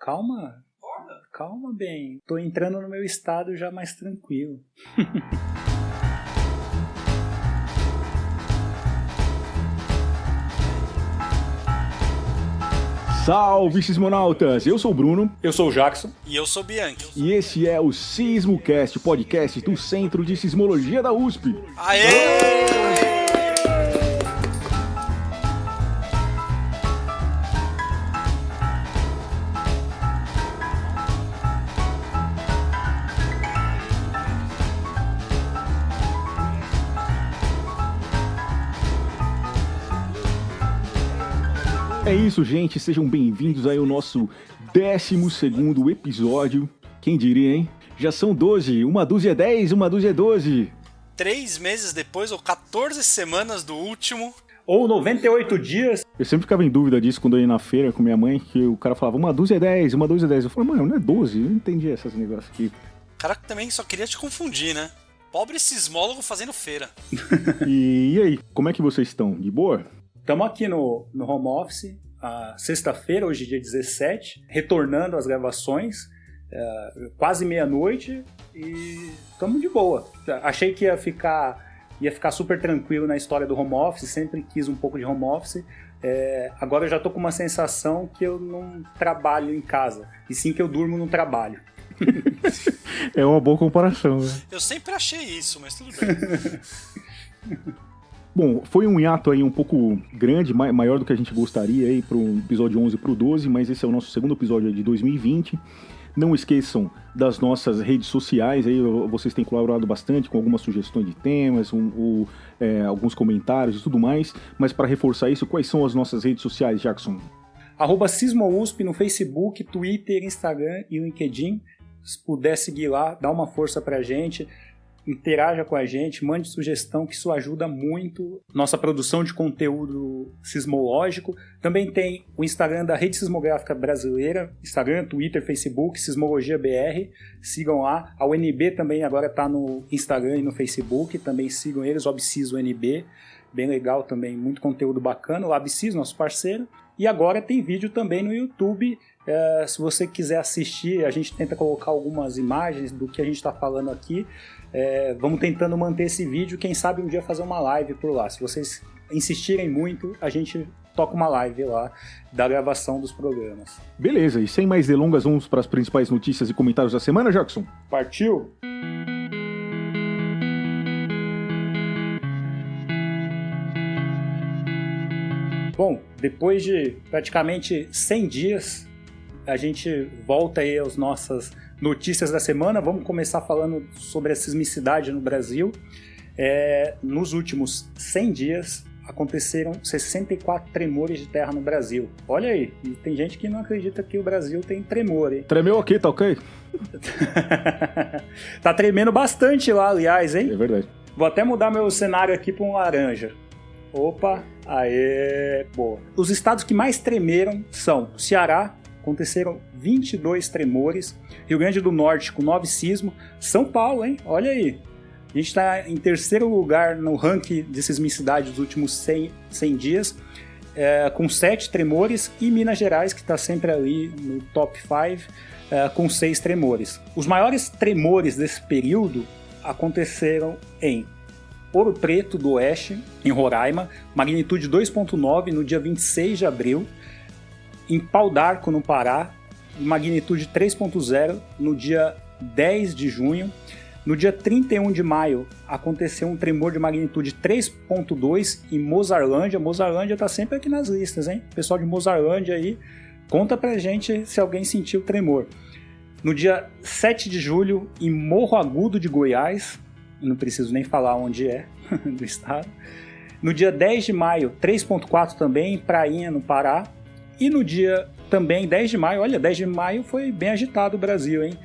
Calma. Calma bem. Tô entrando no meu estado já mais tranquilo. Salve, sismonautas! Eu sou o Bruno. Eu sou o Jackson. E eu sou o Bianchi. E esse é o SismoCast, podcast do Centro de Sismologia da USP. Aê! É isso, gente. Sejam bem-vindos aí ao nosso 12º episódio. Quem diria, hein? Já são 12. Uma dúzia é 10, uma dúzia é 12. 3 meses depois, ou 14 semanas do último. Ou 98 dias. Eu sempre ficava em dúvida disso quando eu ia na feira com minha mãe, que o cara falava uma dúzia é 10, uma dúzia é 10. Eu falei, mano, não é 12. Eu não entendi esses negócios aqui. O cara também só queria te confundir, né? Pobre sismólogo fazendo feira. E aí, como é que vocês estão? De boa? Estamos aqui no home office, sexta-feira, hoje dia 17, retornando às gravações, quase meia-noite, e estamos de boa. Achei que ia ficar super tranquilo na história do home office, sempre quis um pouco de home office. Agora eu já estou com uma sensação que eu não trabalho em casa, e sim que eu durmo no trabalho. É uma boa comparação, né? Eu sempre achei isso, mas tudo bem. Bom, foi um hiato aí um pouco grande, maior do que a gente gostaria aí pro episódio 11 e pro 12, mas esse é o nosso segundo episódio de 2020. Não esqueçam das nossas redes sociais, aí vocês têm colaborado bastante com algumas sugestões de temas, alguns comentários e tudo mais, mas para reforçar isso, quais são as nossas redes sociais, Jackson? @SismoUSP no Facebook, Twitter, Instagram e LinkedIn. Se puder seguir lá, dá uma força pra gente. Interaja com a gente, mande sugestão, que isso ajuda muito nossa produção de conteúdo sismológico. Também tem o Instagram da Rede Sismográfica Brasileira, Instagram, Twitter, Facebook, Sismologia BR, sigam lá. A UNB também agora está no Instagram e no Facebook, também sigam eles, OBSIS UNB, bem legal também, muito conteúdo bacana, o ABSIS, nosso parceiro. E agora tem vídeo também no YouTube. Se você quiser assistir, a gente tenta colocar algumas imagens do que a gente está falando aqui. Vamos tentando manter esse vídeo, quem sabe um dia fazer uma live por lá. Se vocês insistirem muito, a gente toca uma live lá da gravação dos programas. Beleza, e sem mais delongas, vamos para as principais notícias e comentários da semana, Jackson? Partiu? Bom, depois de praticamente 100 dias, a gente volta aí às nossas notícias da semana. Vamos começar falando sobre a sismicidade no Brasil. Nos últimos 100 dias, aconteceram 64 tremores de terra no Brasil. Olha aí, e tem gente que não acredita que o Brasil tem tremor, hein? Tremeu aqui, tá ok? Tá tremendo bastante lá, aliás, hein? É verdade. Vou até mudar meu cenário aqui para um laranja. Opa, aê, boa. Os estados que mais tremeram são Ceará, aconteceram 22 tremores, Rio Grande do Norte com 9 sismos, São Paulo, hein? Olha aí. A gente está em terceiro lugar no ranking de sismicidade dos últimos 100 dias, com 7 tremores, e Minas Gerais, que está sempre ali no top 5, com 6 tremores. Os maiores tremores desse período aconteceram em Ouro Preto do Oeste, em Roraima, magnitude 2.9 no dia 26 de abril, em Pau d'Arco, no Pará, magnitude 3.0 no dia 10 de junho. No dia 31 de maio, aconteceu um tremor de magnitude 3.2 em Mozarlândia. Mozarlândia está sempre aqui nas listas, hein? O pessoal de Mozarlândia aí, conta pra gente se alguém sentiu o tremor. No dia 7 de julho, em Morro Agudo de Goiás, não preciso nem falar onde é, do estado. No dia 10 de maio, 3.4 também, em Prainha, no Pará. E no dia também 10 de maio, olha, 10 de maio foi bem agitado o Brasil, hein?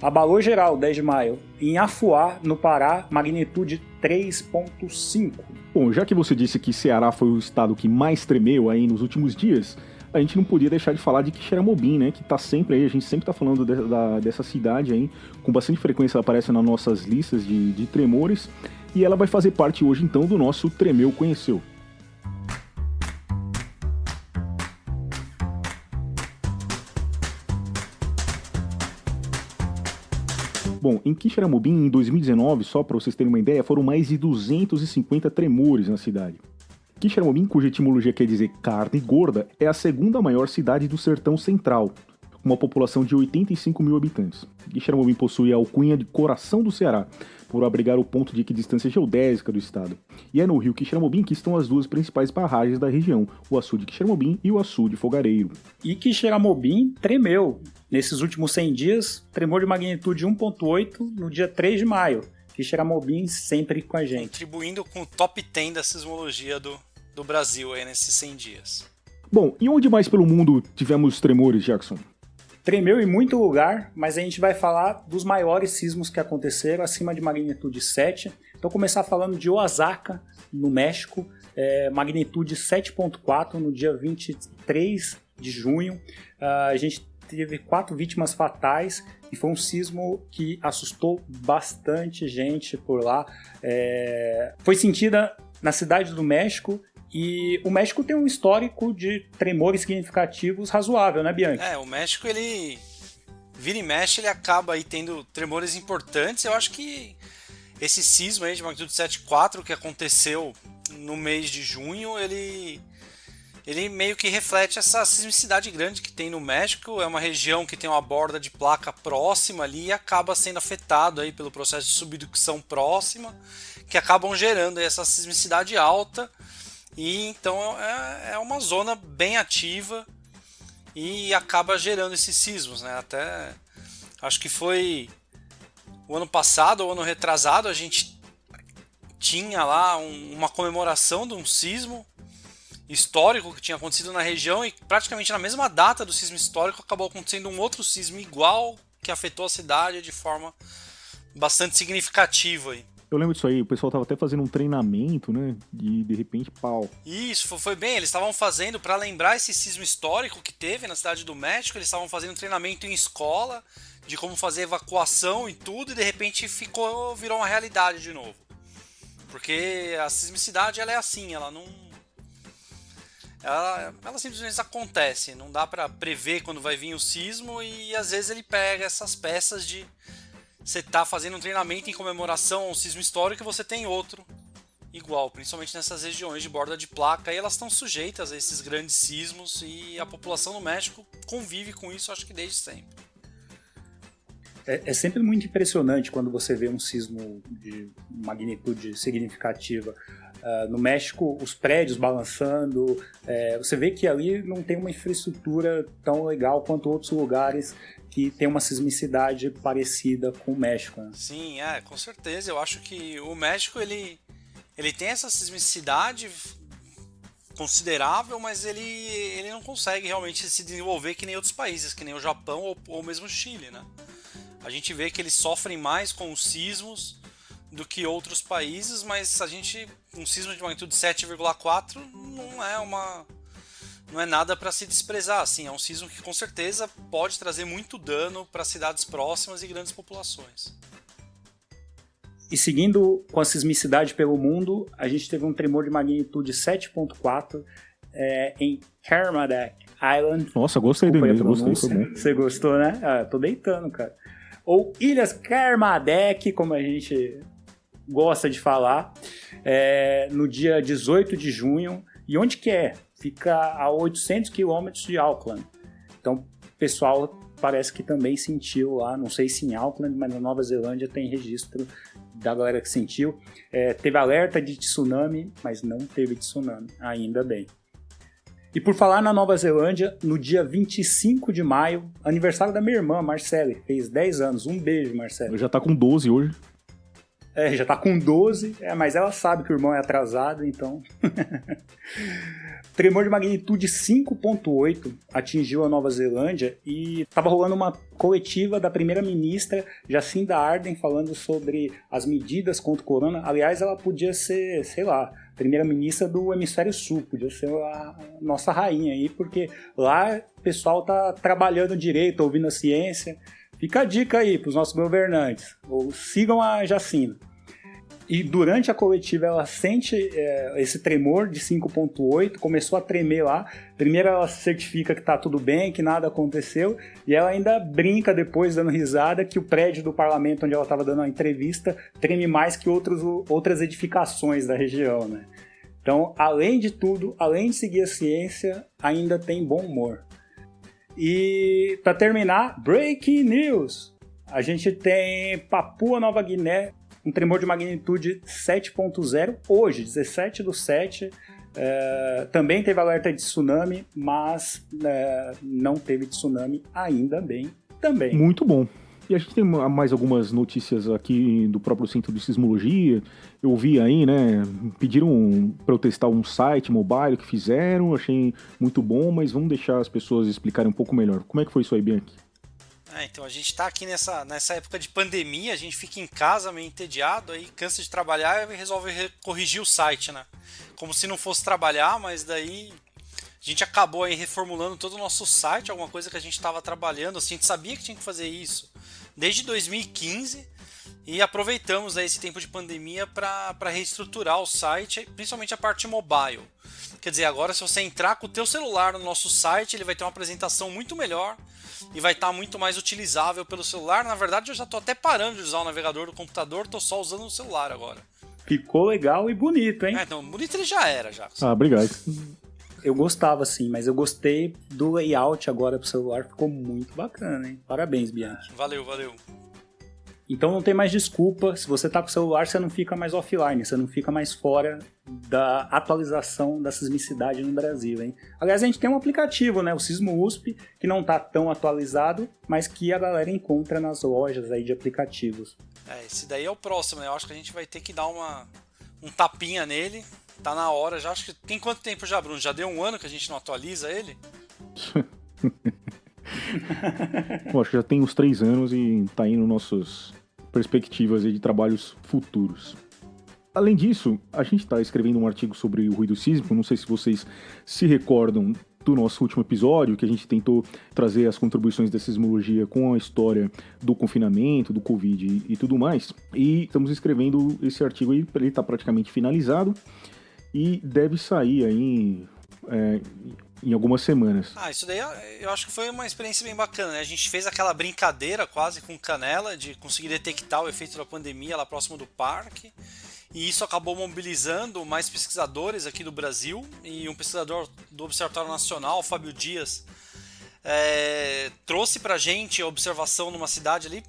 Abalou geral, 10 de maio. Em Afuá, no Pará, magnitude 3.5. Bom, já que você disse que Ceará foi o estado que mais tremeu aí nos últimos dias, a gente não podia deixar de falar de Quixeramobim, né? Que tá sempre aí, a gente sempre tá falando dessa cidade aí, com bastante frequência ela aparece nas nossas listas de tremores, e ela vai fazer parte hoje então do nosso Tremeu Conheceu. Bom, em Quixeramobim, em 2019, só para vocês terem uma ideia, foram mais de 250 tremores na cidade. Quixeramobim, cuja etimologia quer dizer carne gorda, é a segunda maior cidade do Sertão Central, com uma população de 85 mil habitantes. Quixeramobim possui a alcunha de Coração do Ceará, por abrigar o ponto de equidistância geodésica do estado. E é no rio Quixeramobim que estão as duas principais barragens da região, o açude Quixeramobim e o açude Fogareiro. E Quixeramobim tremeu. Nesses últimos 100 dias, tremor de magnitude 1.8 no dia 3 de maio. Quixeramobim sempre com a gente. Contribuindo com o top 10 da sismologia do Brasil aí nesses 100 dias. Bom, e onde mais pelo mundo tivemos tremores, Jackson? Tremeu em muito lugar, mas a gente vai falar dos maiores sismos que aconteceram acima de magnitude 7. Então, começar falando de Oaxaca, no México, magnitude 7.4 no dia 23 de junho. A gente teve 4 vítimas fatais e foi um sismo que assustou bastante gente por lá. Foi sentida na cidade do México. E o México tem um histórico de tremores significativos razoável, né, Bianchi? O México, ele vira e mexe, ele acaba aí tendo tremores importantes. Eu acho que esse sismo aí de magnitude 7.4 que aconteceu no mês de junho, ele meio que reflete essa sismicidade grande que tem no México. É uma região que tem uma borda de placa próxima ali e acaba sendo afetado aí pelo processo de subducção próxima, que acabam gerando aí essa sismicidade alta. E então é uma zona bem ativa e acaba gerando esses sismos, né? Até acho que foi o ano passado ou ano retrasado, a gente tinha lá uma comemoração de um sismo histórico que tinha acontecido na região, e praticamente na mesma data do sismo histórico acabou acontecendo um outro sismo igual que afetou a cidade de forma bastante significativa aí. Eu lembro disso aí, o pessoal tava até fazendo um treinamento, né? E de repente, pau. Isso, foi bem. Eles estavam fazendo, para lembrar esse sismo histórico que teve na cidade do México, eles estavam fazendo um treinamento em escola de como fazer evacuação e tudo, e de repente virou uma realidade de novo. Porque a sismicidade, ela é assim, ela não... Ela simplesmente acontece, não dá para prever quando vai vir o sismo, e às vezes ele pega essas peças de... Você tá fazendo um treinamento em comemoração a um sismo histórico e você tem outro igual, principalmente nessas regiões de borda de placa, e elas estão sujeitas a esses grandes sismos, e a população do México convive com isso, acho que desde sempre. É sempre muito impressionante quando você vê um sismo de magnitude significativa. No México, os prédios balançando, você vê que ali não tem uma infraestrutura tão legal quanto outros lugares que tem uma sismicidade parecida com o México, né? Sim, com certeza. Eu acho que o México ele tem essa sismicidade considerável, mas ele não consegue realmente se desenvolver que nem outros países, que nem o Japão ou mesmo o Chile, né? A gente vê que eles sofrem mais com os sismos do que outros países, mas um sismo de magnitude 7,4 não é nada para se desprezar, assim, é um sismo que com certeza pode trazer muito dano para cidades próximas e grandes populações. E seguindo com a sismicidade pelo mundo, a gente teve um tremor de magnitude 7.4 em Kermadec Island. Nossa, gostei do inglês, gostei, foi bom. Você gostou, né? Tô deitando, cara. Ou Ilhas Kermadec, como a gente gosta de falar, no dia 18 de junho. E onde que é? Fica a 800 quilômetros de Auckland. Então, o pessoal parece que também sentiu lá, não sei se em Auckland, mas na Nova Zelândia tem registro da galera que sentiu. Teve alerta de tsunami, mas não teve tsunami, ainda bem. E por falar na Nova Zelândia, no dia 25 de maio, aniversário da minha irmã, Marcele, fez 10 anos. Um beijo, Marcele. Já tá com 12 hoje. Já tá com 12, mas ela sabe que o irmão é atrasado, então... Tremor de magnitude 5.8 atingiu a Nova Zelândia e estava rolando uma coletiva da primeira-ministra Jacinda Ardern falando sobre as medidas contra o corona. Aliás, ela podia ser, sei lá, primeira-ministra do Hemisfério Sul, podia ser a nossa rainha aí, porque lá o pessoal tá trabalhando direito, ouvindo a ciência. Fica a dica aí para os nossos governantes, ou sigam a Jacinda. E durante a coletiva ela sente esse tremor de 5.8, começou a tremer lá. Primeiro ela certifica que tá tudo bem, que nada aconteceu, e ela ainda brinca depois, dando risada, que o prédio do parlamento onde ela estava dando a entrevista treme mais que outras edificações da região, né? Então, além de tudo, além de seguir a ciência, ainda tem bom humor. E para terminar, breaking news! A gente tem Papua Nova Guiné, um tremor de magnitude 7.0, hoje, 17/7. Também teve alerta de tsunami, mas não teve tsunami, ainda bem, também. Muito bom. E a gente tem mais algumas notícias aqui do próprio Centro de Sismologia. Eu vi aí, né, pediram para eu testar um site mobile que fizeram, achei muito bom, mas vamos deixar as pessoas explicarem um pouco melhor. Como é que foi isso aí, Bianchi? Então a gente tá aqui nessa época de pandemia, a gente fica em casa meio entediado, aí cansa de trabalhar e resolve corrigir o site, né? Como se não fosse trabalhar, mas daí a gente acabou aí reformulando todo o nosso site, alguma coisa que a gente estava trabalhando, assim, a gente sabia que tinha que fazer isso desde 2015 e aproveitamos aí esse tempo de pandemia para reestruturar o site, principalmente a parte mobile. Quer dizer, agora se você entrar com o teu celular no nosso site, ele vai ter uma apresentação muito melhor e vai estar muito mais utilizável pelo celular. Na verdade, eu já estou até parando de usar o navegador do computador, estou só usando o celular agora. Ficou legal e bonito, hein? Então, bonito ele já era, já. Obrigado. Eu gostava, sim, mas eu gostei do layout agora pro celular, ficou muito bacana, hein? Parabéns, Bianchi. Valeu. Então não tem mais desculpa, se você tá com o celular, você não fica mais offline, você não fica mais fora da atualização da sismicidade no Brasil, hein? Aliás, a gente tem um aplicativo, né, o Sismo USP, que não tá tão atualizado, mas que a galera encontra nas lojas aí de aplicativos. Esse daí é o próximo, né? Eu acho que a gente vai ter que dar um tapinha nele, tá na hora já. Acho que tem quanto tempo já, Bruno? Já deu 1 ano que a gente não atualiza ele? Bom, acho que já tem uns 3 anos e tá indo nossas perspectivas aí de trabalhos futuros. Além disso, a gente está escrevendo um artigo sobre o ruído sísmico. Não sei se vocês se recordam do nosso último episódio, que a gente tentou trazer as contribuições da sismologia com a história do confinamento, do Covid e tudo mais. E estamos escrevendo esse artigo aí, ele está praticamente finalizado e deve sair aí em algumas semanas. Isso daí eu acho que foi uma experiência bem bacana, né? A gente fez aquela brincadeira quase com canela de conseguir detectar o efeito da pandemia lá próximo do parque. E isso acabou mobilizando mais pesquisadores aqui do Brasil. E um pesquisador do Observatório Nacional, Fábio Dias, trouxe pra gente a observação numa cidade ali,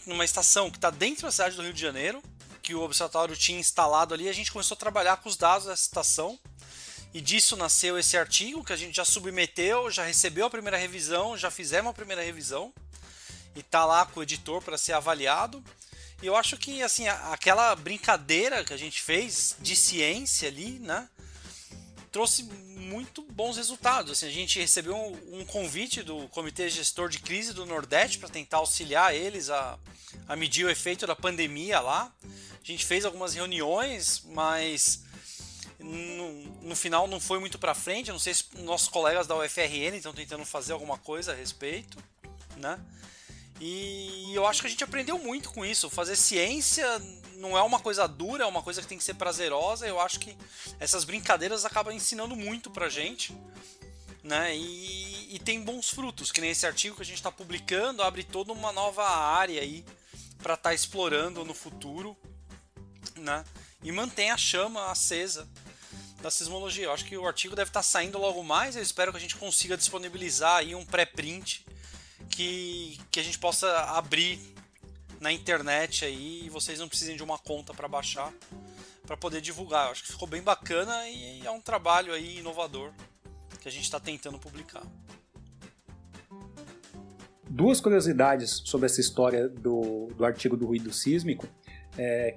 numa estação que está dentro da cidade do Rio de Janeiro, que o observatório tinha instalado ali. A gente começou a trabalhar com os dados dessa estação. E disso nasceu esse artigo que a gente já submeteu, já recebeu a primeira revisão, já fizemos a primeira revisão e tá lá com o editor para ser avaliado. E eu acho que assim, aquela brincadeira que a gente fez de ciência ali, né, trouxe muito bons resultados. Assim, a gente recebeu um convite do Comitê Gestor de Crise do Nordeste para tentar auxiliar eles a medir o efeito da pandemia lá. A gente fez algumas reuniões, mas no final não foi muito para frente. Eu não sei se nossos colegas da UFRN estão tentando fazer alguma coisa a respeito, né? E eu acho que a gente aprendeu muito com isso. Fazer ciência não é uma coisa dura, é uma coisa que tem que ser prazerosa. Eu acho que essas brincadeiras acabam ensinando muito pra gente, né? E tem bons frutos, que nem esse artigo que a gente está publicando, abre toda uma nova área aí para estar explorando no futuro, né? E mantém a chama acesa da sismologia. Eu acho que o artigo deve estar saindo logo mais. Eu espero que a gente consiga disponibilizar aí um pré-print que a gente possa abrir na internet aí e vocês não precisem de uma conta para baixar, para poder divulgar. Eu acho que ficou bem bacana e é um trabalho aí inovador que a gente está tentando publicar. 2 curiosidades sobre essa história do artigo do ruído sísmico,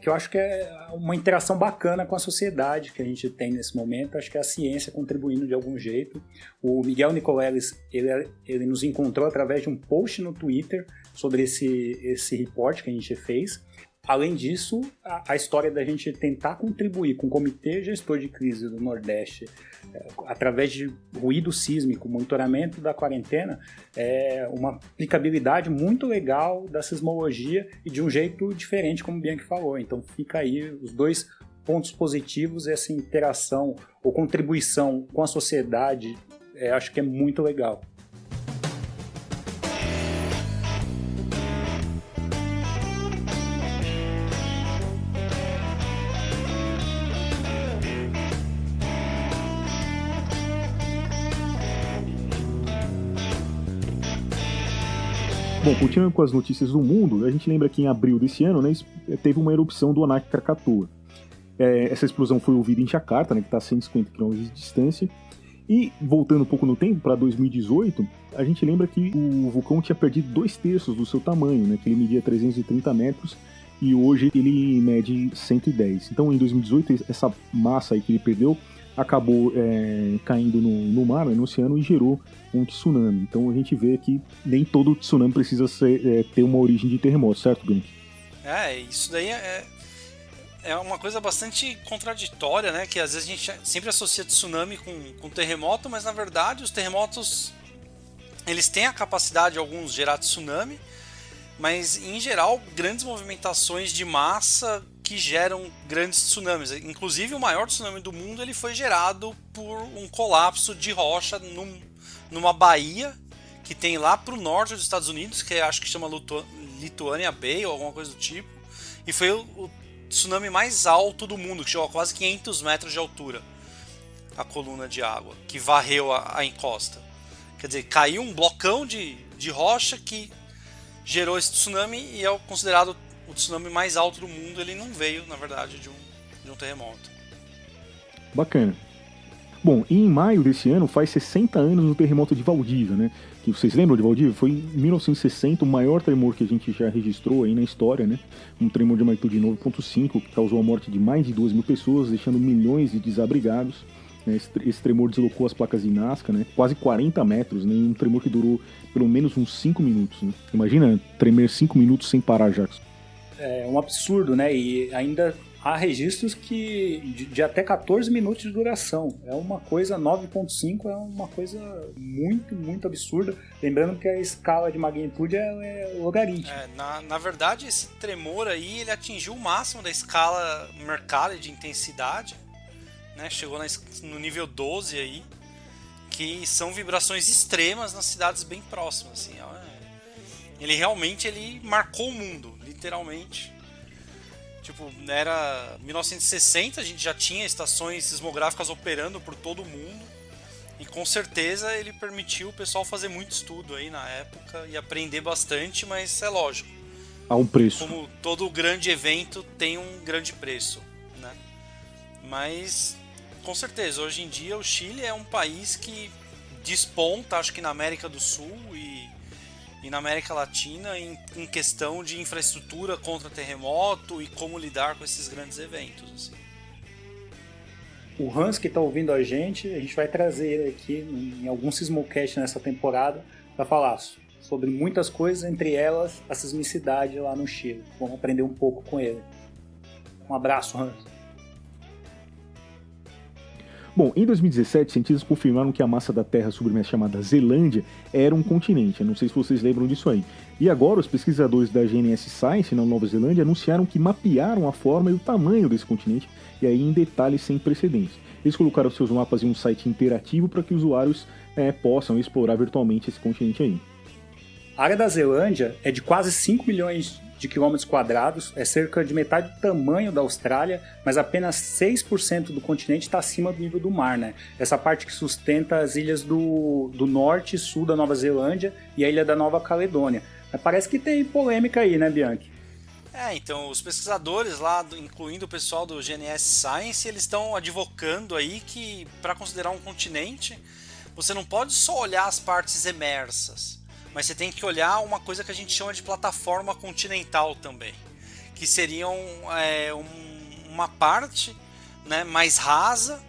que eu acho que é uma interação bacana com a sociedade que a gente tem nesse momento. Acho que é a ciência contribuindo de algum jeito. O Miguel Nicoleles, ele nos encontrou através de um post no Twitter sobre esse report que a gente fez. Além disso, a história da gente tentar contribuir com o Comitê Gestor de Crise do Nordeste através de ruído sísmico, monitoramento da quarentena, é uma aplicabilidade muito legal da sismologia e de um jeito diferente, como o Bianchi falou. Então fica aí os dois pontos positivos, essa interação ou contribuição com a sociedade, acho que é muito legal. Bom, continuando com as notícias do mundo, a gente lembra que em abril desse ano, né, teve uma erupção do Anak Krakatoa. Essa explosão foi ouvida em Jakarta, né, que está a 150 km de distância. E, voltando um pouco no tempo, para 2018, a gente lembra que o vulcão tinha perdido 2/3 do seu tamanho, né, que ele media 330 metros, e hoje ele mede 110. Então, em 2018, essa massa aí que ele perdeu acabou caindo no mar, no oceano, e gerou um tsunami. Então a gente vê que nem todo tsunami precisa ter uma origem de terremoto, certo, Bianchi? Isso daí é uma coisa bastante contraditória, né? Que às vezes a gente sempre associa tsunami com terremoto, mas na verdade os terremotos, eles têm a capacidade, alguns, de gerar tsunami, mas em geral grandes movimentações de massa que geram grandes tsunamis. Inclusive o maior tsunami do mundo, ele foi gerado por um colapso de rocha numa baía que tem lá pro norte dos Estados Unidos, que acho que chama Lithuania Bay ou alguma coisa do tipo, e foi o tsunami mais alto do mundo, que chegou a quase 500 metros de altura, a coluna de água que varreu a encosta. Quer dizer, caiu um blocão de rocha que gerou esse tsunami e é considerado o tsunami mais alto do mundo. Ele não veio, na verdade, de um terremoto. Bacana. Bom, e em maio desse ano faz 60 anos do terremoto de Valdívia, né? Que vocês lembram de Valdívia? Foi em 1960 o maior tremor que a gente já registrou aí na história, né? Um tremor de magnitude 9.5 que causou a morte de mais de 2.000 pessoas, deixando milhões de desabrigados. Esse tremor deslocou as placas de Nazca, né? Quase 40 metros, né? Um tremor que durou pelo menos uns 5 minutos, né? Imagina tremer 5 minutos sem parar, Jackson. É um absurdo, né? E ainda há registros de até 14 minutos de duração. É uma coisa, 9.5 é uma coisa muito, muito absurda. Lembrando que a escala de magnitude é logarítmica. Na verdade, esse tremor aí, ele atingiu o máximo da escala Mercalli de intensidade, né? Chegou no nível 12 aí, que são vibrações extremas nas cidades bem próximas, assim, ó. Ele realmente marcou o mundo, literalmente. Tipo, era 1960, a gente já tinha estações sismográficas operando por todo o mundo. E com certeza ele permitiu o pessoal fazer muito estudo aí na época e aprender bastante, mas é lógico. Há um preço. Como todo grande evento tem um grande preço, né? Mas, com certeza, hoje em dia o Chile é um país que desponta, acho que na América do Sul e na América Latina em questão de infraestrutura contra terremoto e como lidar com esses grandes eventos, assim. O Hans, que está ouvindo a gente vai trazer ele aqui em algum Sismocast nessa temporada para falar sobre muitas coisas, entre elas a sismicidade lá no Chile. Vamos aprender um pouco com ele. Um abraço, Hans. Bom, em 2017, cientistas confirmaram que a massa da Terra submersa chamada Zelândia era um continente. Eu não sei se vocês lembram disso aí. E agora, os pesquisadores da GNS Science, na Nova Zelândia, anunciaram que mapearam a forma e o tamanho desse continente, e aí em detalhes sem precedentes. Eles colocaram seus mapas em um site interativo para que usuários possam explorar virtualmente esse continente aí. A área da Zelândia é de quase 5 milhões de quilômetros quadrados, é cerca de metade do tamanho da Austrália, mas apenas 6% do continente está acima do nível do mar, né? Essa parte que sustenta as ilhas do norte e sul da Nova Zelândia e a ilha da Nova Caledônia. Mas parece que tem polêmica aí, né, Bianchi? Então, os pesquisadores lá, incluindo o pessoal do GNS Science, eles estão advocando aí que, para considerar um continente, você não pode só olhar as partes emersas, mas você tem que olhar uma coisa que a gente chama de plataforma continental também, que seria uma parte, né, mais rasa,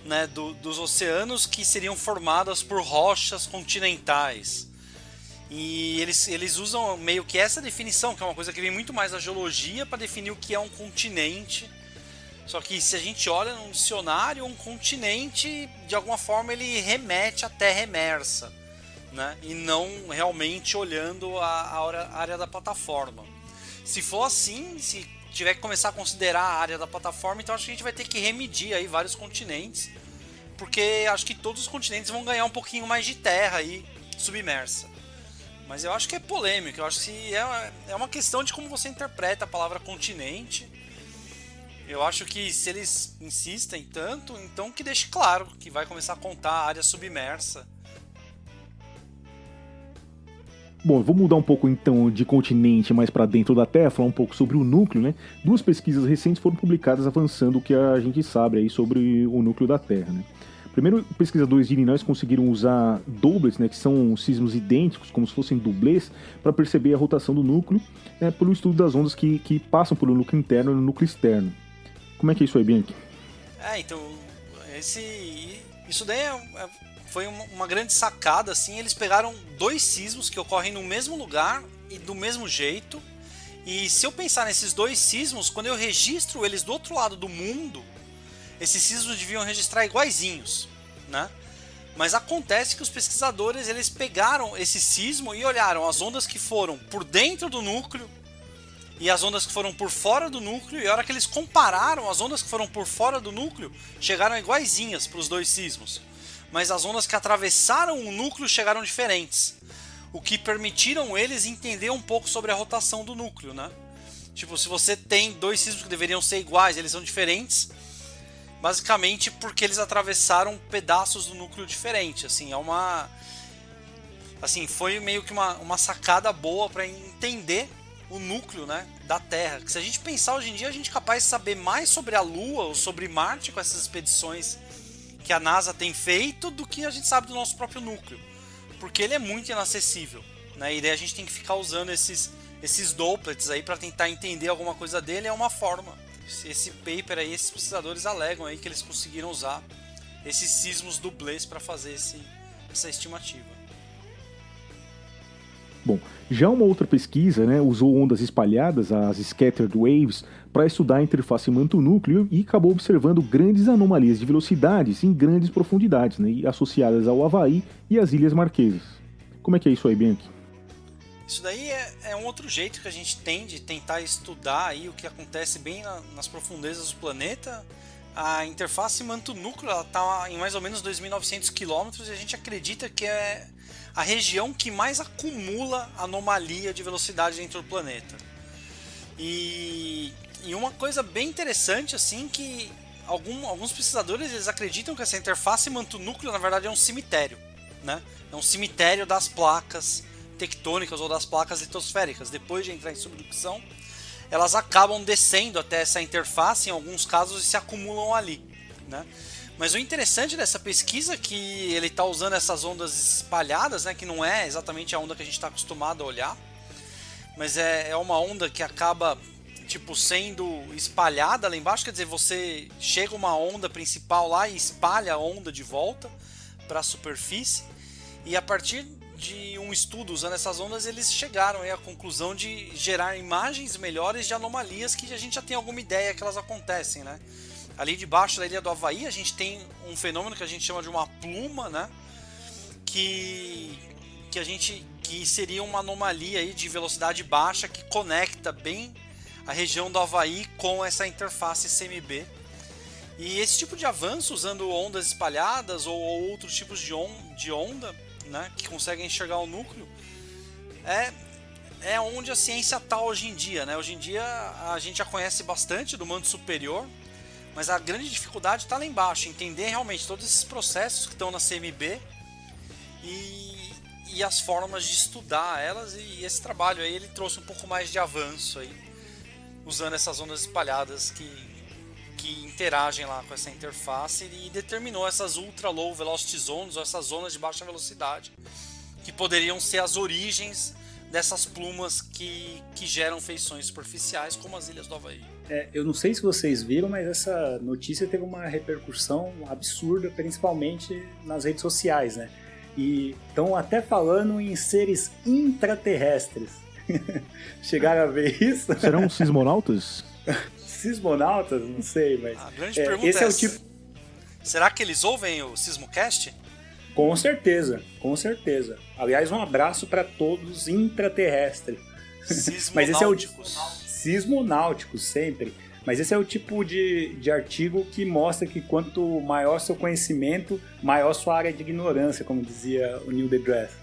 né, dos oceanos, que seriam formadas por rochas continentais. E eles usam meio que essa definição, que é uma coisa que vem muito mais da geologia, para definir o que é um continente. Só que se a gente olha num dicionário, um continente, de alguma forma, ele remete à terra emersa, né? E não realmente olhando a área da plataforma. Se for assim, se tiver que começar a considerar a área da plataforma, então acho que a gente vai ter que remedir aí vários continentes, porque acho que todos os continentes vão ganhar um pouquinho mais de terra aí submersa. Mas eu acho que é polêmico, eu acho que é uma questão de como você interpreta a palavra continente. Eu acho que se eles insistem tanto, então que deixe claro que vai começar a contar a área submersa. Bom, eu vou mudar um pouco então de continente mais para dentro da Terra, falar um pouco sobre o núcleo, né? 2 pesquisas recentes foram publicadas avançando o que a gente sabe aí sobre o núcleo da Terra, né? Primeiro, pesquisadores de Illinois conseguiram usar doublets, né, que são sismos idênticos, como se fossem dublês, para perceber a rotação do núcleo, né, pelo estudo das ondas que passam pelo núcleo interno e no núcleo externo. Como é que é isso aí, Bianchi? Então, isso daí foi uma grande sacada, assim. Eles pegaram 2 sismos que ocorrem no mesmo lugar e do mesmo jeito, e se eu pensar nesses 2 sismos, quando eu registro eles do outro lado do mundo, esses sismos deviam registrar iguaizinhos, né? Mas acontece que os pesquisadores, eles pegaram esse sismo e olharam as ondas que foram por dentro do núcleo e as ondas que foram por fora do núcleo, e a hora que eles compararam as ondas que foram por fora do núcleo, chegaram iguaizinhas para os 2 sismos. Mas as ondas que atravessaram o núcleo chegaram diferentes, o que permitiram eles entender um pouco sobre a rotação do núcleo, né? Tipo, se você tem 2 sismos que deveriam ser iguais, eles são diferentes, basicamente porque eles atravessaram pedaços do núcleo diferente. Assim, foi meio que uma sacada boa para entender o núcleo, né, da Terra. Que se a gente pensar hoje em dia, a gente é capaz de saber mais sobre a Lua ou sobre Marte com essas expedições que a NASA tem feito do que a gente sabe do nosso próprio núcleo, porque ele é muito inacessível, né? E daí a gente tem que ficar usando esses doublets aí para tentar entender alguma coisa dele. É uma forma. Esse paper aí, esses pesquisadores alegam aí que eles conseguiram usar esses sismos dublês para fazer essa estimativa. Bom, já uma outra pesquisa, né, usou ondas espalhadas, as scattered waves, para estudar a interface manto-núcleo e acabou observando grandes anomalias de velocidades em grandes profundidades, né, associadas ao Havaí e às Ilhas Marquesas. Como é que é isso aí, Bianchi? Isso daí é um outro jeito que a gente tem de tentar estudar aí o que acontece bem nas profundezas do planeta. A interface manto-núcleo está em mais ou menos 2.900 km e a gente acredita que é a região que mais acumula anomalia de velocidade dentro do planeta. E uma coisa bem interessante, assim, que alguns pesquisadores eles acreditam que essa interface manto-núcleo na verdade é um cemitério, né? É um cemitério das placas tectônicas ou das placas litosféricas. Depois de entrar em subducção, elas acabam descendo até essa interface em alguns casos e se acumulam ali, né? Mas o interessante dessa pesquisa é que ele está usando essas ondas espalhadas, né, que não é exatamente a onda que a gente está acostumado a olhar, mas é uma onda que acaba tipo sendo espalhada lá embaixo. Quer dizer, você chega uma onda principal lá e espalha a onda de volta para a superfície, e a partir de um estudo usando essas ondas, eles chegaram aí à conclusão de gerar imagens melhores de anomalias que a gente já tem alguma ideia que elas acontecem, né? Ali debaixo da ilha do Havaí, a gente tem um fenômeno que a gente chama de uma pluma, né? Que seria uma anomalia aí de velocidade baixa que conecta bem a região do Havaí com essa interface CMB. E esse tipo de avanço, usando ondas espalhadas ou outros tipos de onda, né, que conseguem enxergar o núcleo, é onde a ciência está hoje em dia, né? Hoje em dia a gente já conhece bastante do manto superior, mas a grande dificuldade está lá embaixo, entender realmente todos esses processos que estão na CMB e as formas de estudar elas. E esse trabalho aí ele trouxe um pouco mais de avanço aí, usando essas ondas espalhadas que interagem lá com essa interface, e determinou essas ultra low velocity zones, ou essas zonas de baixa velocidade, que poderiam ser as origens dessas plumas que geram feições superficiais, como as ilhas do Havaí. Eu não sei se vocês viram, mas essa notícia teve uma repercussão absurda, principalmente nas redes sociais, né? e estão até falando em seres intraterrestres. Chegaram a ver isso? Serão sismonautas? Sismonautas? Não sei, mas... A grande pergunta esse é é o tipo... Será que eles ouvem o Sismocast? Com certeza, com certeza. Aliás, um abraço para todos intraterrestres. Mas esse é o tipo... Sismonáuticos, sempre. Mas esse é o tipo de artigo que mostra que quanto maior seu conhecimento, maior sua área de ignorância, como dizia o Neil deGrasse.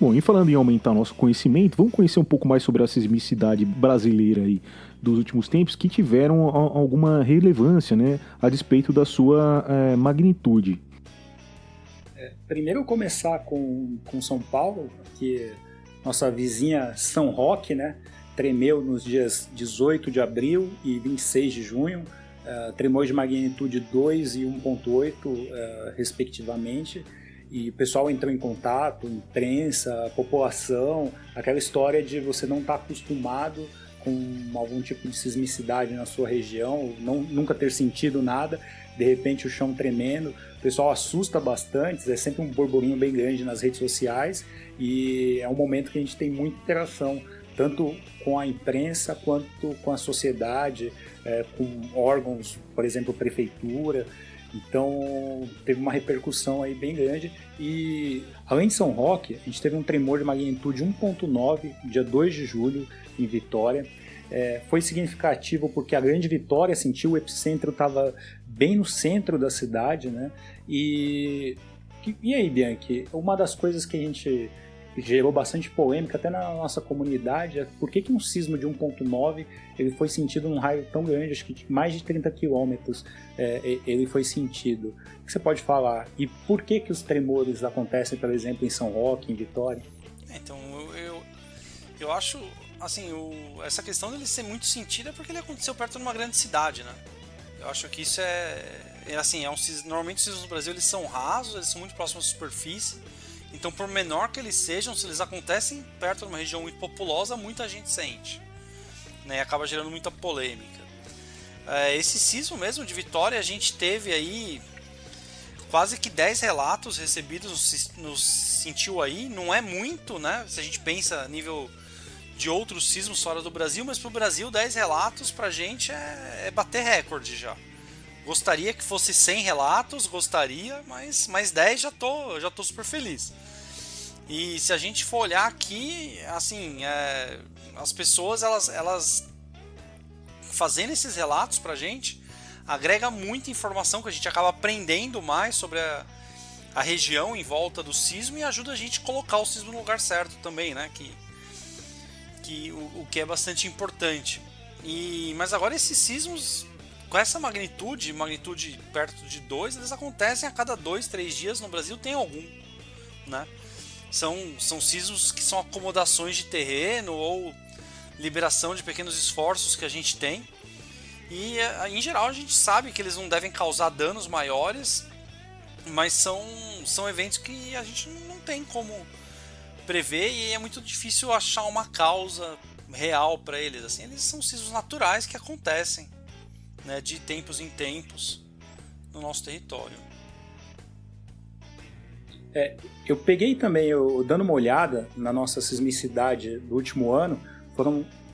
Bom, e falando em aumentar nosso conhecimento, vamos conhecer um pouco mais sobre a sismicidade brasileira aí dos últimos tempos que tiveram alguma relevância, né, a despeito da sua magnitude. Primeiro começar com São Paulo, que nossa vizinha São Roque, né, tremeu nos dias 18 de abril e 26 de junho, tremores de magnitude 2 e 1.8, respectivamente, e o pessoal entrou em contato, imprensa, população, aquela história de você não estar acostumado com algum tipo de sismicidade na sua região, nunca ter sentido nada, de repente o chão tremendo, o pessoal assusta bastante, é sempre um burburinho bem grande nas redes sociais, e é um momento que a gente tem muita interação, tanto com a imprensa quanto com a sociedade, com órgãos, por exemplo, prefeitura. Então teve uma repercussão aí bem grande. E além de São Roque, a gente teve um tremor de magnitude 1.9, dia 2 de julho, em Vitória. Foi significativo porque a Grande Vitória sentiu, o epicentro estava bem no centro da cidade, né? E aí, Bianchi, uma das coisas que a gente gerou bastante polêmica até na nossa comunidade é por que um sismo de 1.9 ele foi sentido num raio tão grande, acho que de mais de 30 quilômetros ele foi sentido. O que você pode falar? E por que os tremores acontecem, por exemplo, em São Roque, em Vitória? Então, eu acho, assim, essa questão dele ser muito sentido é porque ele aconteceu perto de uma grande cidade, né? Eu acho que isso assim, normalmente os sismos no Brasil eles são rasos, eles são muito próximos à superfície. Então, por menor que eles sejam, se eles acontecem perto de uma região muito populosa, muita gente sente, né? E acaba gerando muita polêmica. Esse sismo mesmo de Vitória, a gente teve aí quase que 10 relatos recebidos no Sentiu aí. Não é muito, né? Se a gente pensa a nível de outros sismos fora do Brasil, mas para o Brasil 10 relatos pra gente é bater recorde já. Gostaria que fosse 100 relatos, mas 10 já tô super feliz. E se a gente for olhar aqui, assim, as pessoas, elas fazendo esses relatos pra gente, agrega muita informação que a gente acaba aprendendo mais sobre a região em volta do sismo e ajuda a gente a colocar o sismo no lugar certo também, né? O que é bastante importante. Mas agora esses sismos com essa magnitude perto de 2, eles acontecem a cada 2, 3 dias no Brasil, tem algum, né? São sismos que são acomodações de terreno ou liberação de pequenos esforços que a gente tem. E, em geral, a gente sabe que eles não devem causar danos maiores, mas são eventos que a gente não tem como prever e é muito difícil achar uma causa real para eles. Assim, eles são sismos naturais que acontecem, né, de tempos em tempos no nosso território. Eu peguei também, dando uma olhada na nossa sismicidade do último ano,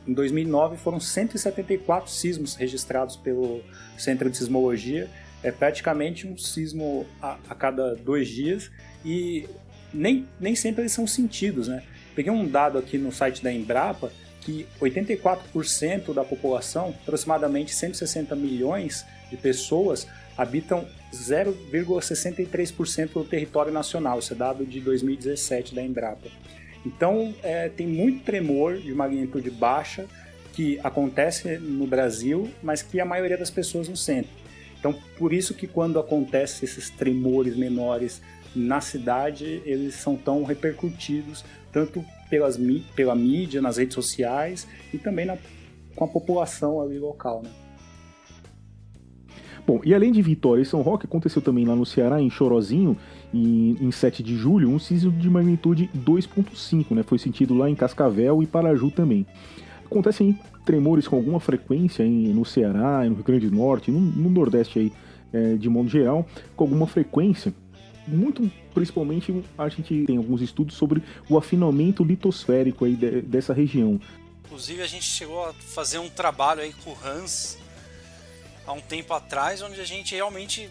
em 2009 foram 174 sismos registrados pelo Centro de Sismologia, praticamente um sismo a cada 2 dias, e nem sempre eles são sentidos, né? Peguei um dado aqui no site da Embrapa, que 84% da população, aproximadamente 160 milhões de pessoas, habitam 0,63% do território nacional. Isso é dado de 2017 da Embrapa. Então, tem muito tremor de magnitude baixa que acontece no Brasil, mas que a maioria das pessoas não sente. Então, por isso que quando acontecem esses tremores menores na cidade, eles são tão repercutidos, tanto pela mídia, nas redes sociais e também com a população ali local, né? Bom, e além de Vitória e São Roque, aconteceu também lá no Ceará, em Chorozinho, em 7 de julho, um sismo de magnitude 2.5, né? Foi sentido lá em Cascavel e Paraju também. Acontecem tremores com alguma frequência no Ceará, no Rio Grande do Norte, no Nordeste aí, de modo geral, com alguma frequência. muito principalmente a gente tem alguns estudos sobre o afinamento litosférico aí dessa região. Inclusive a gente chegou a fazer um trabalho aí com o Hans há um tempo atrás, onde a gente realmente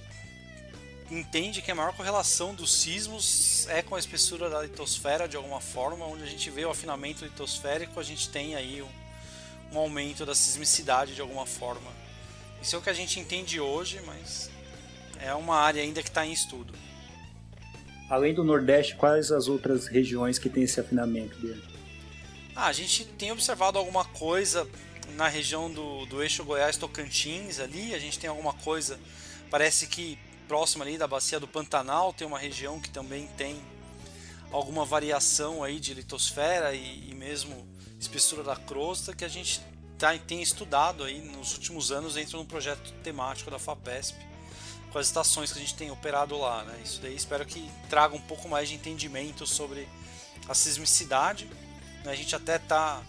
entende que a maior correlação dos sismos é com a espessura da litosfera de alguma forma, onde a gente vê o afinamento litosférico, a gente tem aí um aumento da sismicidade de alguma forma. Isso é o que a gente entende hoje, mas é uma área ainda que está em estudo. Além do Nordeste, quais as outras regiões que tem esse afinamento dele? A gente tem observado alguma coisa na região do eixo Goiás-Tocantins ali, a gente tem alguma coisa, parece que próximo ali da bacia do Pantanal tem uma região que também tem alguma variação aí de litosfera e mesmo espessura da crosta, que a gente tem estudado aí nos últimos anos dentro de um projeto temático da FAPESP, com as estações que a gente tem operado lá, né? Isso daí espero que traga um pouco mais de entendimento sobre a sismicidade, né? A gente até está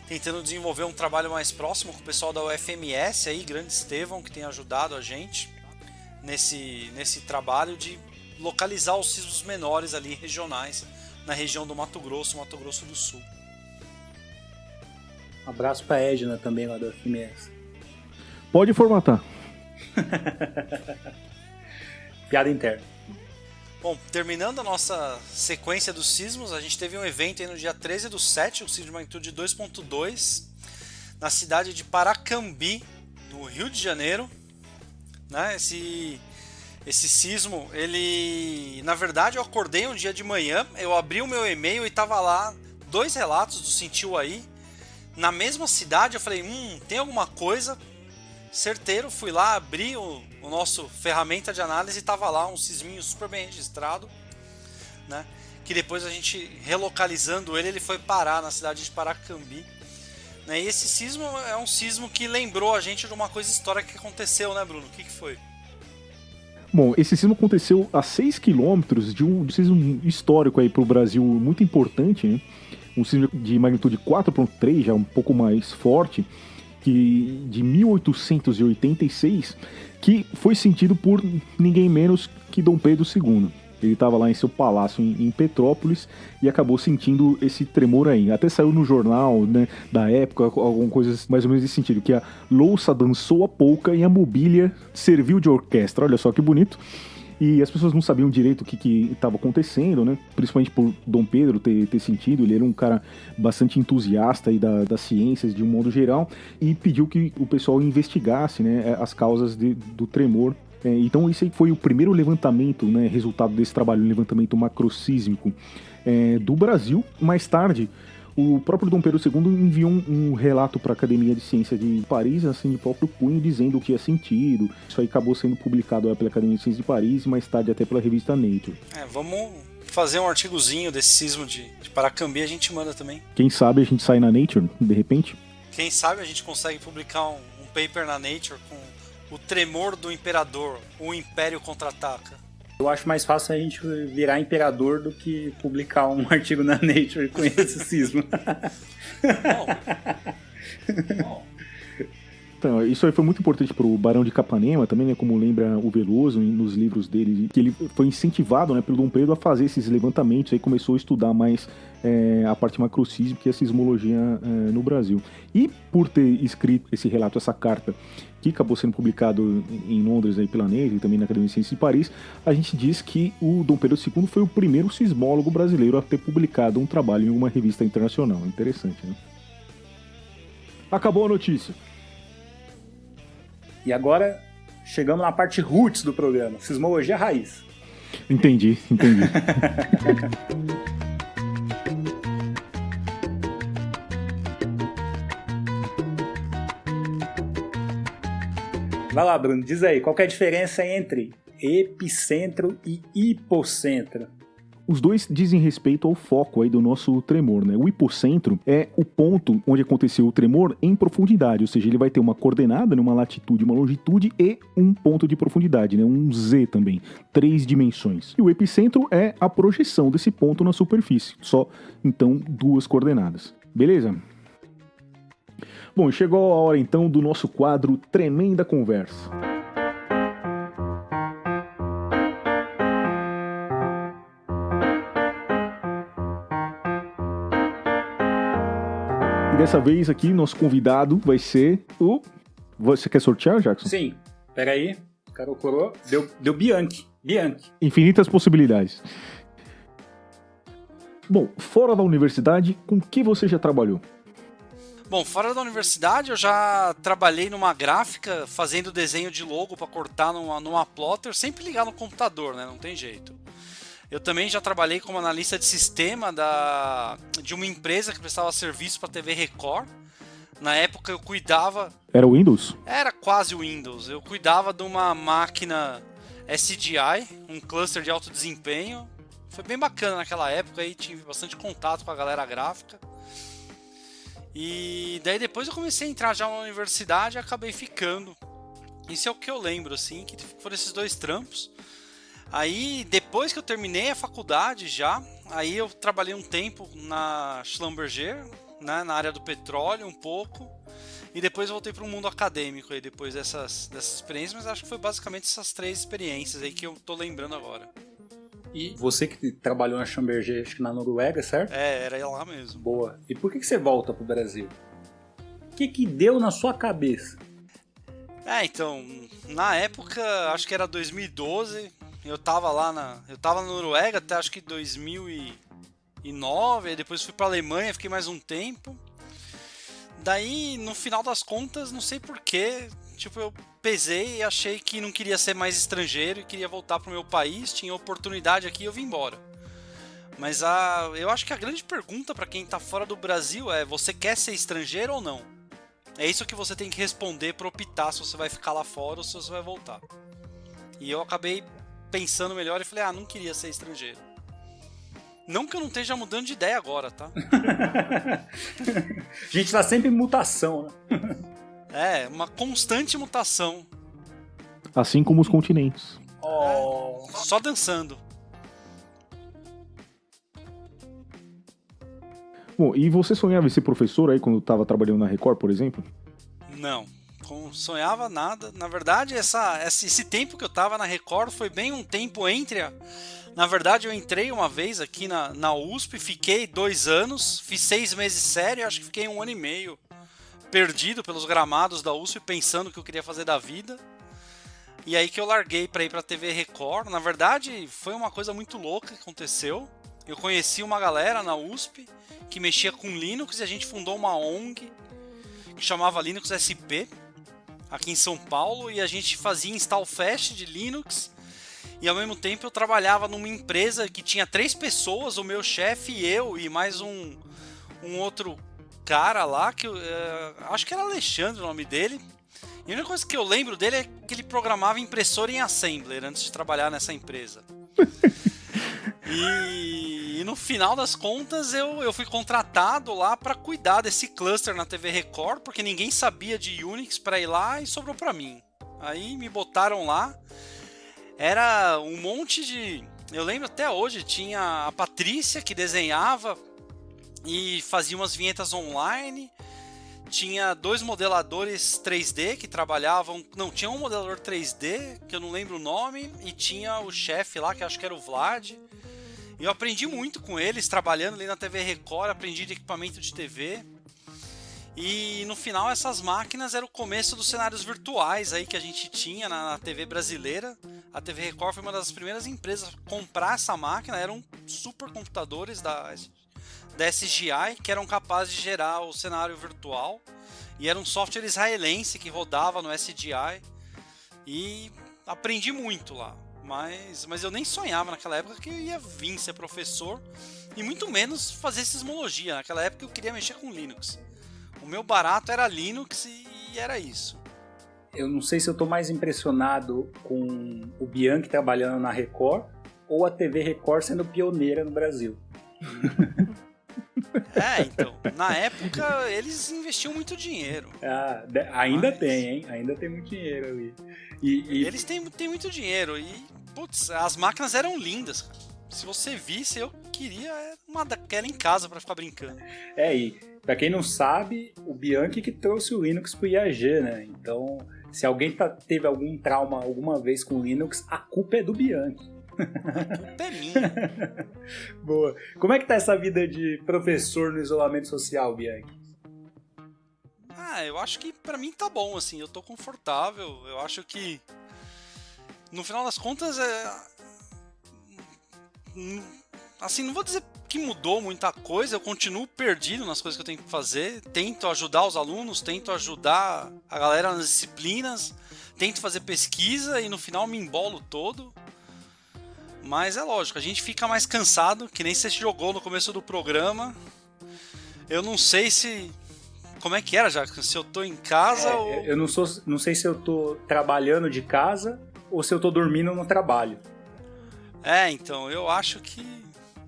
tentando desenvolver um trabalho mais próximo com o pessoal da UFMS aí, Grande Estevão, que tem ajudado a gente nesse trabalho de localizar os sismos menores ali regionais na região do Mato Grosso do Sul. Um abraço pra Edna também lá da UFMS. Pode formatar. Piada interna. Bom, terminando a nossa sequência dos sismos, a gente teve um evento aí no dia 13/7, um sismo de magnitude 2.2, na cidade de Paracambi, no Rio de Janeiro. Né? Esse sismo, ele... Na verdade, eu acordei um dia de manhã, eu abri o meu e-mail e tava lá 2 relatos do Sentiu Aí. Na mesma cidade, eu falei, tem alguma coisa... Certeiro, fui lá, abri o nosso ferramenta de análise e tava lá um sisminho super bem registrado, né? Que depois a gente, relocalizando ele foi parar na cidade de Paracambi. Né? E esse sismo é um sismo que lembrou a gente de uma coisa histórica que aconteceu, né, Bruno? O que foi? Bom, esse sismo aconteceu a 6 quilômetros de um sismo histórico aí pro Brasil muito importante, né? Um sismo de magnitude 4.3, já um pouco mais forte, de 1886, que foi sentido por ninguém menos que Dom Pedro II. Ele estava lá em seu palácio em Petrópolis e acabou sentindo esse tremor aí. Até saiu no jornal, né, da época, algumas coisas mais ou menos nesse sentido, que a louça dançou a polca e a mobília serviu de orquestra. Olha só que bonito. E as pessoas não sabiam direito o que estava acontecendo, né? Principalmente por Dom Pedro ter sentido. Ele era um cara bastante entusiasta aí das ciências de um modo geral e pediu que o pessoal investigasse, né, as causas do tremor. Então esse aí foi o primeiro levantamento, né, resultado desse trabalho, um levantamento macrosísmico do Brasil. Mais tarde, o próprio Dom Pedro II enviou um relato para a Academia de Ciências de Paris, assim, de próprio punho, dizendo o que é sentido. Isso aí acabou sendo publicado pela Academia de Ciências de Paris e mais tarde até pela revista Nature. Vamos fazer um artigozinho desse sismo de Paracambi, a gente manda também. Quem sabe a gente sai na Nature, de repente? Quem sabe a gente consegue publicar um paper na Nature com o tremor do imperador, o Império contra-ataca. Eu acho mais fácil a gente virar imperador do que publicar um artigo na Nature com esse sismo. Bom. Então, isso aí foi muito importante para o Barão de Capanema também, né, como lembra o Veloso nos livros dele, que ele foi incentivado, né, pelo Dom Pedro a fazer esses levantamentos, aí começou a estudar mais a parte macrosísmica e a sismologia no Brasil. E por ter escrito esse relato, essa carta, que acabou sendo publicado em Londres aí pela Nature e também na Academia de Ciências de Paris, a gente diz que o Dom Pedro II foi o primeiro sismólogo brasileiro a ter publicado um trabalho em uma revista internacional. Interessante, né? Acabou a notícia. E agora chegamos na parte roots do programa, sismologia raiz. Entendi. Vai lá, Bruno, diz aí, qual que é a diferença entre epicentro e hipocentro? Os dois dizem respeito ao foco aí do nosso tremor, né? O hipocentro é o ponto onde aconteceu o tremor em profundidade, ou seja, ele vai ter uma coordenada, né, uma latitude, uma longitude e um ponto de profundidade, né? Um Z também, 3 dimensões. E o epicentro é a projeção desse ponto na superfície, só, então, 2 coordenadas. Beleza? Bom, chegou a hora então do nosso quadro Tremenda Conversa. E dessa vez aqui, nosso convidado vai ser o... Você quer sortear, Jackson? Sim. Peraí. Caro coroa. Deu Bianchi. Bianchi. Infinitas possibilidades. Bom, fora da universidade, com que você já trabalhou? Bom, fora da universidade eu já trabalhei numa gráfica fazendo desenho de logo para cortar numa plotter, sempre ligar no computador, né? Não tem jeito. Eu também já trabalhei como analista de sistema de uma empresa que prestava serviço para a TV Record. Na época eu cuidava... Era o Windows? Era quase o Windows. Eu cuidava de uma máquina SDI, um cluster de alto desempenho. Foi bem bacana naquela época, aí tive bastante contato com a galera gráfica. E daí depois eu comecei a entrar já na universidade e acabei ficando. Isso é o que eu lembro, assim, que foram esses 2 trampos. Aí, depois que eu terminei a faculdade já, aí eu trabalhei um tempo na Schlumberger, né, na área do petróleo um pouco. E depois voltei para o mundo acadêmico aí, depois dessas experiências, mas acho que foi basicamente essas 3 experiências aí que eu tô lembrando agora. E você que trabalhou na Schlumberger, acho que na Noruega, certo? Era lá mesmo. Boa. E por que você volta pro Brasil? O que deu na sua cabeça? Então, na época, acho que era 2012, eu tava lá eu tava na Noruega até acho que 2009, aí depois fui pra Alemanha, fiquei mais um tempo. Daí, no final das contas, não sei porquê, tipo, eu pesei e achei que não queria ser mais estrangeiro e queria voltar pro meu país, tinha oportunidade aqui e eu vim embora. Mas eu acho que a grande pergunta para quem tá fora do Brasil é: você quer ser estrangeiro ou não? É isso que você tem que responder para optar se você vai ficar lá fora ou se você vai voltar. E eu acabei pensando melhor e falei: não queria ser estrangeiro. Não que eu não esteja mudando de ideia agora, tá? A gente tá sempre em mutação, né? Uma constante mutação. Assim como os continentes. Só dançando. Bom, e você sonhava em ser professor aí quando estava trabalhando na Record, por exemplo? Não, sonhava nada. Na verdade, esse tempo que eu tava na Record foi bem um tempo entre Na verdade, eu entrei uma vez aqui na USP, fiquei 2 anos, fiz 6 meses sério, acho que fiquei 1 ano e meio perdido pelos gramados da USP, pensando o que eu queria fazer da vida. E aí que eu larguei para ir para a TV Record. Na verdade, foi uma coisa muito louca que aconteceu. Eu conheci uma galera na USP que mexia com Linux e a gente fundou uma ONG que chamava Linux SP, aqui em São Paulo, e a gente fazia install fast de Linux. E ao mesmo tempo eu trabalhava numa empresa que tinha 3 pessoas, o meu chefe e eu, e mais um outro cara lá, que acho que era Alexandre o nome dele. E a única coisa que eu lembro dele é que ele programava impressora em Assembler antes de trabalhar nessa empresa. E no final das contas eu fui contratado lá para cuidar desse cluster na TV Record, porque ninguém sabia de Unix para ir lá e sobrou para mim. Aí me botaram lá. Era um monte de... Eu lembro até hoje, tinha a Patrícia que desenhava e fazia umas vinhetas online. Tinha 2 modeladores 3D que trabalhavam... Não, tinha um modelador 3D, que eu não lembro o nome, e tinha o chefe lá, que acho que era o Vlad. E eu aprendi muito com eles, trabalhando ali na TV Record, aprendi de equipamento de TV. E no final essas máquinas eram o começo dos cenários virtuais aí que a gente tinha na TV brasileira. A TV Record foi uma das primeiras empresas a comprar essa máquina, eram supercomputadores da SGI que eram capazes de gerar o cenário virtual. E era um software israelense que rodava no SGI. E aprendi muito lá. Mas eu nem sonhava naquela época que eu ia vir ser professor e muito menos fazer sismologia. Naquela época eu queria mexer com Linux. O meu barato era Linux e era isso. Eu não sei se eu tô mais impressionado com o Bianchi trabalhando na Record ou a TV Record sendo pioneira no Brasil. Então, na época eles investiam muito dinheiro. Ainda tem, hein? Ainda tem muito dinheiro ali. Eles têm muito dinheiro e, putz, as máquinas eram lindas. Se você visse, eu queria uma daquela em casa pra ficar brincando. E pra quem não sabe, o Bianchi que trouxe o Linux pro IAG, né? Então, se alguém teve algum trauma alguma vez com o Linux, a culpa é do Bianchi. A culpa é minha. Boa. Como é que tá essa vida de professor no isolamento social, Bianchi? Eu acho que pra mim tá bom, assim, eu tô confortável. Eu acho que, no final das contas, assim, não vou dizer que mudou muita coisa, eu continuo perdido nas coisas que eu tenho que fazer, tento ajudar os alunos, tento ajudar a galera nas disciplinas, tento fazer pesquisa e no final me embolo todo. Mas é lógico, a gente fica mais cansado, que nem você jogou no começo do programa. Eu não sei se... Como é que era, já? Se eu tô em casa ou... Eu não sei se eu tô trabalhando de casa ou se eu tô dormindo no trabalho. Então, eu acho que...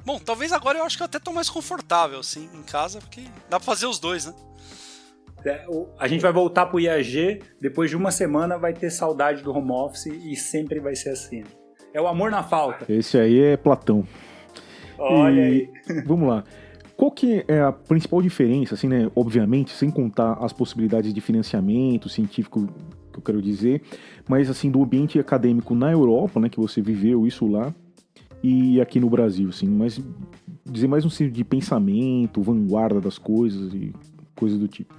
Bom, talvez agora eu acho que eu até tô mais confortável, assim, em casa, porque dá pra fazer os dois, né? A gente vai voltar pro IAG, depois de uma semana vai ter saudade do home office e sempre vai ser assim. É o amor na falta. Esse aí é Platão. Olha aí. Vamos lá. Qual que é a principal diferença, assim, né? Obviamente, sem contar as possibilidades de financiamento científico, que eu quero dizer, mas assim, do ambiente acadêmico na Europa, né? Que você viveu isso lá, e aqui no Brasil, assim, mas dizer mais um sentido de pensamento, vanguarda das coisas e coisas do tipo.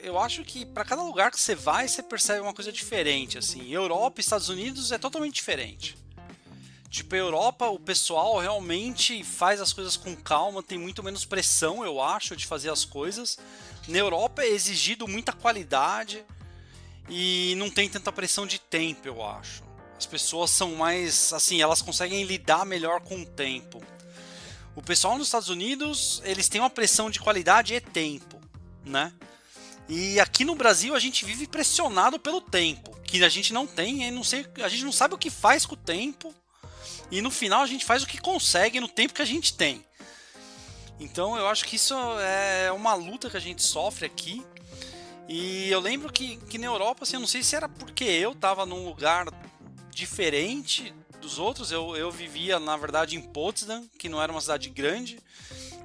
Eu acho que para cada lugar que você vai, você percebe uma coisa diferente, assim. Europa e Estados Unidos é totalmente diferente. Tipo, a Europa, o pessoal realmente faz as coisas com calma, tem muito menos pressão, eu acho, de fazer as coisas. Na Europa é exigido muita qualidade e não tem tanta pressão de tempo, eu acho. As pessoas são mais, assim, elas conseguem lidar melhor com o tempo. O pessoal nos Estados Unidos, eles têm uma pressão de qualidade e tempo, né? E aqui no Brasil a gente vive pressionado pelo tempo, que a gente não tem, a gente não sabe o que faz com o tempo. E no final a gente faz o que consegue no tempo que a gente tem. Então eu acho que isso é uma luta que a gente sofre aqui. E eu lembro que na Europa, assim, eu não sei se era porque eu estava num lugar diferente dos outros. Eu vivia, na verdade, em Potsdam, que não era uma cidade grande.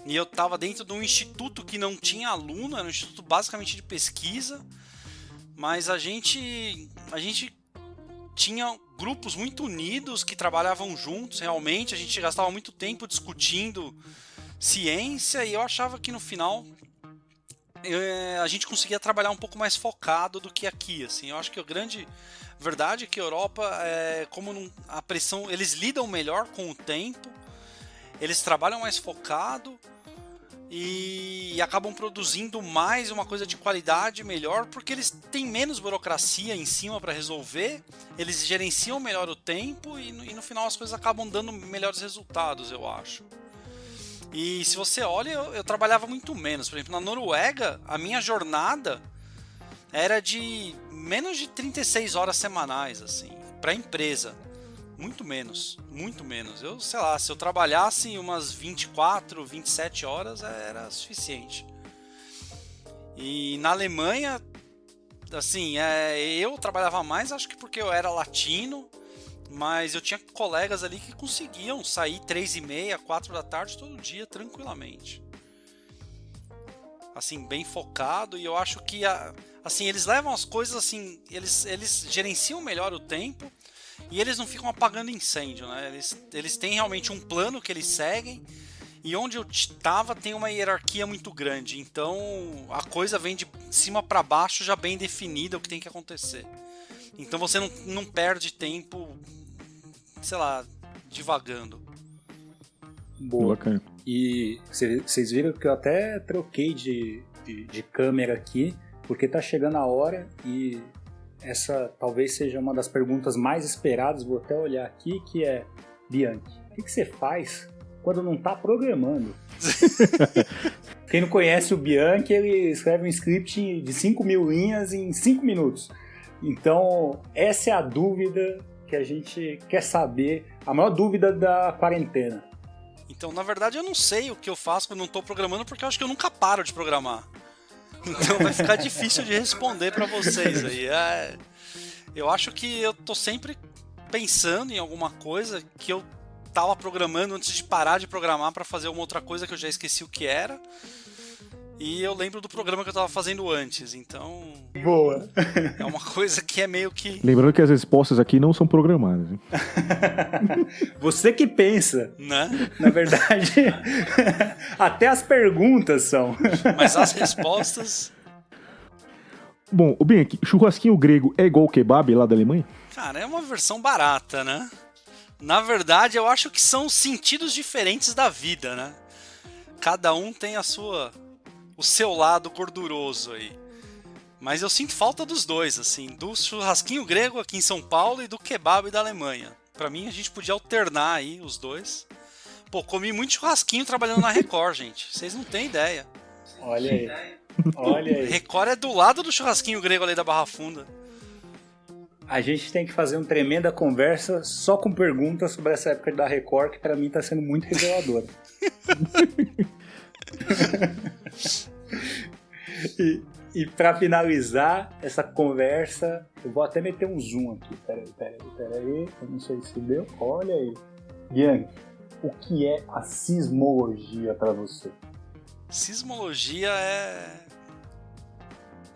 E eu estava dentro de um instituto que não tinha aluno, era um instituto basicamente de pesquisa. Mas a gente tinha grupos muito unidos que trabalhavam juntos, realmente. A gente gastava muito tempo discutindo ciência e eu achava que no final a gente conseguia trabalhar um pouco mais focado do que aqui, assim. Eu acho que a grande verdade é que a Europa, a pressão, eles lidam melhor com o tempo, eles trabalham mais focado e acabam produzindo mais uma coisa de qualidade melhor, porque eles têm menos burocracia em cima para resolver, eles gerenciam melhor o tempo e no final as coisas acabam dando melhores resultados, eu acho. E se você olha, eu trabalhava muito menos. Por exemplo, na Noruega, a minha jornada era de menos de 36 horas semanais, assim, para a empresa. Muito menos, muito menos. Eu, sei lá, se eu trabalhasse umas 24, 27 horas era suficiente. E na Alemanha, assim, eu trabalhava mais, acho que porque eu era latino, mas eu tinha colegas ali que conseguiam sair 3h30, 4 da tarde todo dia, tranquilamente. Assim, bem focado, e eu acho que assim, eles levam as coisas assim, eles gerenciam melhor o tempo, e eles não ficam apagando incêndio, né? Eles têm realmente um plano que eles seguem, e onde eu estava tem uma hierarquia muito grande, então a coisa vem de cima para baixo já bem definida o que tem que acontecer. Então você não perde tempo, sei lá, divagando. Boa. Bacana. E vocês viram que eu até troquei de câmera aqui, porque tá chegando a hora e essa talvez seja uma das perguntas mais esperadas, vou até olhar aqui, que é: Bianchi, o que você faz quando não tá programando? Quem não conhece o Bianchi, ele escreve um script de 5.000 linhas em 5 minutos. Então, essa é a dúvida que a gente quer saber, a maior dúvida da quarentena. Então, na verdade, eu não sei o que eu faço quando não estou programando, porque eu acho que eu nunca paro de programar. Então vai ficar difícil de responder para vocês aí. Eu acho que eu tô sempre pensando em alguma coisa que eu tava programando antes de parar de programar para fazer uma outra coisa que eu já esqueci o que era. e eu lembro do programa que eu tava fazendo antes, então... Boa. É uma coisa que é meio que... Lembrando que as respostas aqui não são programadas. Hein? Você que pensa. Né? Na verdade, até as perguntas são. Mas as respostas... Bom, o Bianchi, churrasquinho grego é igual o kebab lá da Alemanha? Cara, é uma versão barata, né? Na verdade, eu acho que são sentidos diferentes da vida, né? Cada um tem o seu lado gorduroso aí. Mas eu sinto falta dos dois, assim, do churrasquinho grego aqui em São Paulo e do kebab da Alemanha. Pra mim, a gente podia alternar aí os dois. Pô, comi muito churrasquinho trabalhando na Record, gente. Vocês não têm ideia. Olha aí. Olha aí. Record é do lado do churrasquinho grego ali da Barra Funda. A gente tem que fazer uma tremenda conversa só com perguntas sobre essa época da Record, que pra mim tá sendo muito reveladora. E pra finalizar essa conversa, eu vou até meter um zoom aqui. Peraí. Eu não sei se deu. Olha aí. Bianchi, o que é a sismologia pra você? Sismologia é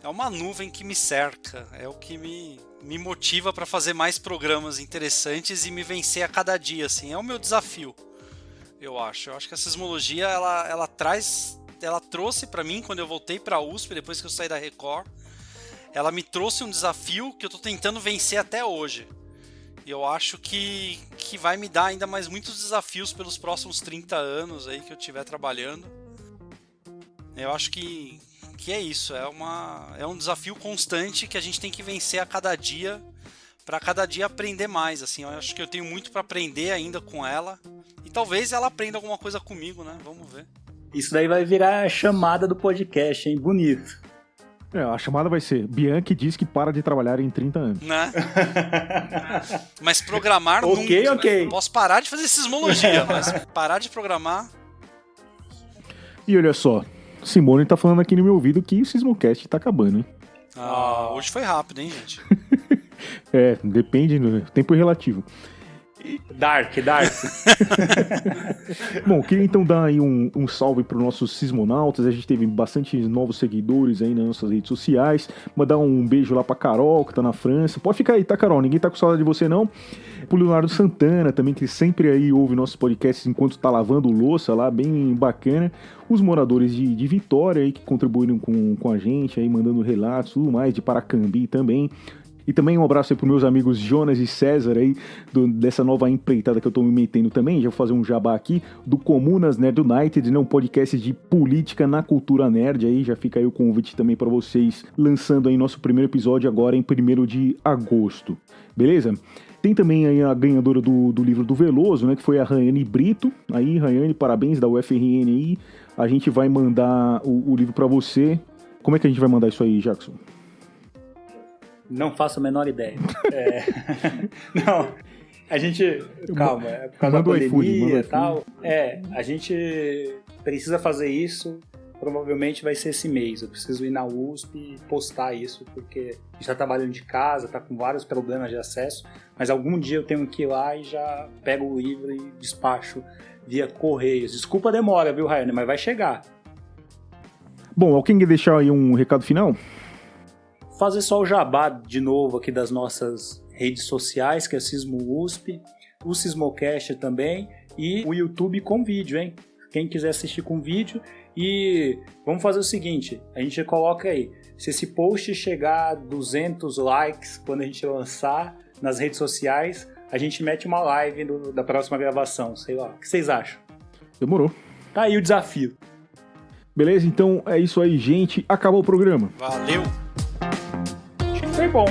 uma nuvem que me cerca, é o que me motiva para fazer mais programas interessantes e me vencer a cada dia, assim, é o meu desafio, eu acho que a sismologia, ela trouxe para mim, quando eu voltei para a USP, depois que eu saí da Record, ela me trouxe um desafio que eu tô tentando vencer até hoje, e eu acho que vai me dar ainda mais muitos desafios pelos próximos 30 anos aí que eu estiver trabalhando. Eu acho que é isso, é um desafio constante que a gente tem que vencer a cada dia, para cada dia aprender mais, assim, eu acho que eu tenho muito para aprender ainda com ela, e talvez ela aprenda alguma coisa comigo, né, vamos ver. Isso daí vai virar a chamada do podcast, hein, bonito. A chamada vai ser, Bianchi diz que para de trabalhar em 30 anos. Né? Mas programar nunca. Ok. Posso parar de fazer sismologia, mas parar de programar... E olha só, Simone tá falando aqui no meu ouvido que o Sismocast tá acabando, hein? Hoje foi rápido, hein, gente? Depende, do tempo é relativo. Dark. Bom, queria então dar aí um salve para os nossos sismonautas. A gente teve bastante novos seguidores aí nas nossas redes sociais. Mandar um beijo lá pra Carol, que tá na França. Pode ficar aí, tá, Carol? Ninguém tá com saudade de você, não. Pro Leonardo Santana também, que sempre aí ouve nossos podcasts enquanto tá lavando louça lá, bem bacana. Os moradores de Vitória aí, que contribuíram com a gente aí, mandando relatos, tudo mais, de Paracambi também. E também um abraço aí pros meus amigos Jonas e César aí, dessa nova empreitada que eu tô me metendo também. Já vou fazer um jabá aqui, do Comunas Nerd United, né, um podcast de política na cultura nerd aí. Já fica aí o convite também para vocês, lançando aí nosso primeiro episódio agora em 1º de agosto. Beleza? Tem também aí a ganhadora do livro do Veloso, né, que foi a Rayane Brito. Aí, Rayane, parabéns da UFRN aí. A gente vai mandar o livro para você. Como é que a gente vai mandar isso aí, Jackson? Não faço a menor ideia. Não, a gente... Calma, é por causa da pandemia e tal. A gente precisa fazer isso. Provavelmente vai ser esse mês. Eu preciso ir na USP e postar isso, porque a gente está trabalhando de casa, está com vários problemas de acesso, mas algum dia eu tenho que ir lá e já pego o livro e despacho via Correios. Desculpa a demora, viu, Rayane, mas vai chegar. Bom, alguém quer deixar aí um recado final? Fazer só o jabá de novo aqui das nossas redes sociais, que é Sismo USP, o Sismocast também, e o YouTube com vídeo, hein? Quem quiser assistir com vídeo. E vamos fazer o seguinte, a gente coloca aí, se esse post chegar a 200 likes quando a gente lançar nas redes sociais, a gente mete uma live da próxima gravação, sei lá. O que vocês acham? Demorou. Tá aí o desafio. Beleza, então é isso aí, gente. Acabou o programa. Valeu! Foi bom.